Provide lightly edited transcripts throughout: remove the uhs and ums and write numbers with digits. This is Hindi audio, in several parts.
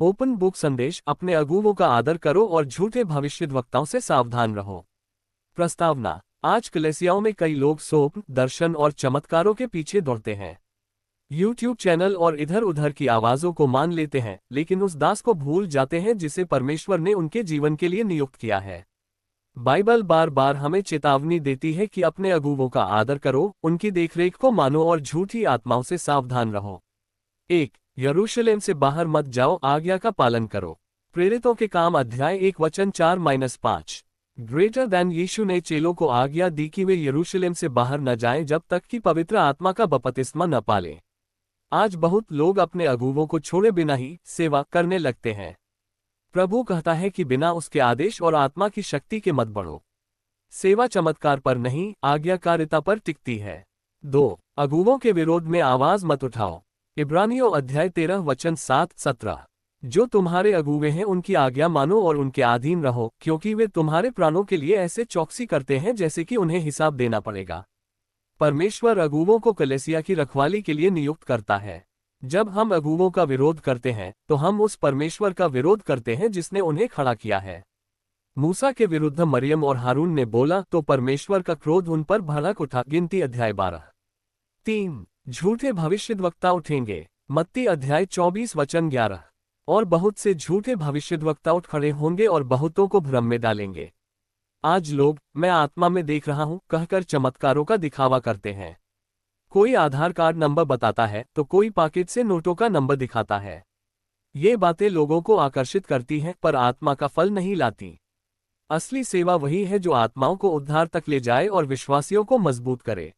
ओपन बुक संदेश, अपने अगुवों का आदर करो और झूठे भविष्यद्वक्ताओं से सावधान रहो। प्रस्तावना। आज कलीसियाओं में कई लोग स्वप्न, दर्शन और चमत्कारों के पीछे दौड़ते हैं। यूट्यूब चैनल और इधर उधर की आवाजों को मान लेते हैं, लेकिन उस दास को भूल जाते हैं जिसे परमेश्वर ने उनके जीवन के लिए नियुक्त किया है। बाइबल बार बार हमें चेतावनी देती है कि अपने अगुवों का आदर करो, उनकी देखरेख को मानो और झूठी आत्माओं से सावधान रहो। 1. यरूशलेम से बाहर मत जाओ, आज्ञा का पालन करो। प्रेरितों के काम अध्याय 1 वचन 4-5। ग्रेटर दैन यीशु ने चेलों को आज्ञा दी कि वे यरूशलेम से बाहर न जाएं जब तक कि पवित्र आत्मा का बपतिस्मा न पालें। आज बहुत लोग अपने अगुवों को छोड़े बिना ही सेवा करने लगते हैं। प्रभु कहता है कि बिना उसके आदेश और आत्मा की शक्ति के मत बढ़ो। सेवा चमत्कार पर नहीं, आज्ञाकारिता पर टिकती है। 2. अगुवों के विरोध में आवाज मत उठाओ। इब्रानियों अध्याय 13 वचन 7-17। जो तुम्हारे अगुवे हैं उनकी आज्ञा मानो और उनके अधीन रहो, क्योंकि वे तुम्हारे प्राणों के लिए ऐसे चौकसी करते हैं जैसे कि उन्हें हिसाब देना पड़ेगा। परमेश्वर अगुवों को कलीसिया की रखवाली के लिए नियुक्त करता है। जब हम अगुवों का विरोध करते हैं तो हम उस परमेश्वर का विरोध करते हैं जिसने उन्हें खड़ा किया है। मूसा के विरुद्ध मरियम और हारून ने बोला तो परमेश्वर का क्रोध उन पर भड़क उठा। गिनती अध्याय 12। 3. झूठे भविष्यद्वक्ता उठेंगे। मत्ती अध्याय 24 वचन 11। और बहुत से झूठे भविष्यद्वक्ता उठ खड़े होंगे और बहुतों को भ्रम में डालेंगे। आज लोग मैं आत्मा में देख रहा हूं कहकर चमत्कारों का दिखावा करते हैं। कोई आधार कार्ड नंबर बताता है तो कोई पॉकेट से नोटों का नंबर दिखाता है। ये बातें लोगों को आकर्षित करती हैं पर आत्मा का फल नहीं लाती। असली सेवा वही है जो आत्माओं को उद्धार तक ले जाए और विश्वासियों को मजबूत करे।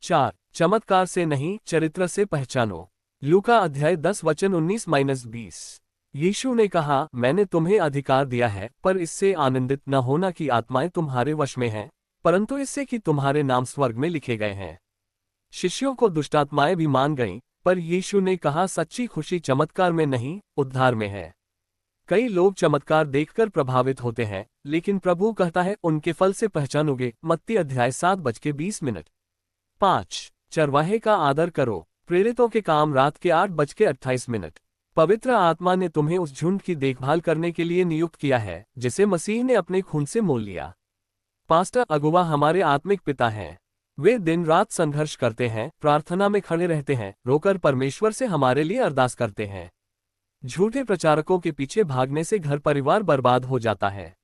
4. चमत्कार से नहीं, चरित्र से पहचानो। लूका अध्याय 10 वचन 19-20। यीशु ने कहा, मैंने तुम्हें अधिकार दिया है, पर इससे आनंदित न होना कि आत्माएं तुम्हारे वश में हैं, परंतु इससे कि तुम्हारे नाम स्वर्ग में लिखे गए हैं। शिष्यों को दुष्टात्माएं भी मान गईं, पर यीशु ने कहा सच्ची खुशी चमत्कार में नहीं, उद्धार में है। कई लोग चमत्कार देखकर प्रभावित होते हैं, लेकिन प्रभु कहता है उनके फल से पहचानोगे। मत्ती अध्याय 7:20। 5. चरवाहे का आदर करो। प्रेरितों के काम रात के 8:28। पवित्र आत्मा ने तुम्हें उस झुंड की देखभाल करने के लिए नियुक्त किया है जिसे मसीह ने अपने खून से मोल लिया। पास्टर अगुवा हमारे आत्मिक पिता हैं। वे दिन रात संघर्ष करते हैं, प्रार्थना में खड़े रहते हैं, रोकर परमेश्वर से हमारे लिए अरदास करते हैं। झूठे प्रचारकों के पीछे भागने से घर परिवार बर्बाद हो जाता है।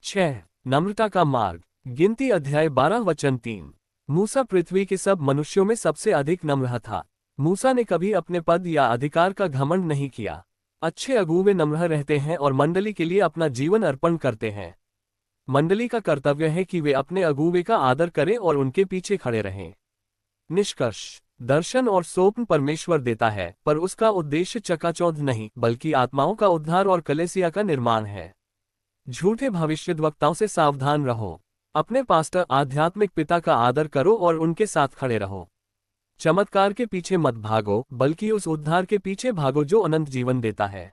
6. नम्रता का मार्ग। गिनती अध्याय 12 वचन 3। मूसा पृथ्वी के सब मनुष्यों में सबसे अधिक नम्र था। मूसा ने कभी अपने पद या अधिकार का घमंड नहीं किया। अच्छे अगुवे नम्र रहते हैं और मंडली के लिए अपना जीवन अर्पण करते हैं। मंडली का कर्तव्य है कि वे अपने अगुवे का आदर करें और उनके पीछे खड़े रहें। निष्कर्ष। दर्शन और स्वप्न परमेश्वर देता है, पर उसका उद्देश्य चकाचौंध नहीं, बल्कि आत्माओं का उद्धार और कलीसिया का निर्माण है। झूठे भविष्यद्वक्ताओं से सावधान रहो। अपने पास्टर आध्यात्मिक पिता का आदर करो और उनके साथ खड़े रहो। चमत्कार के पीछे मत भागो, बल्कि उस उद्धार के पीछे भागो जो अनंत जीवन देता है।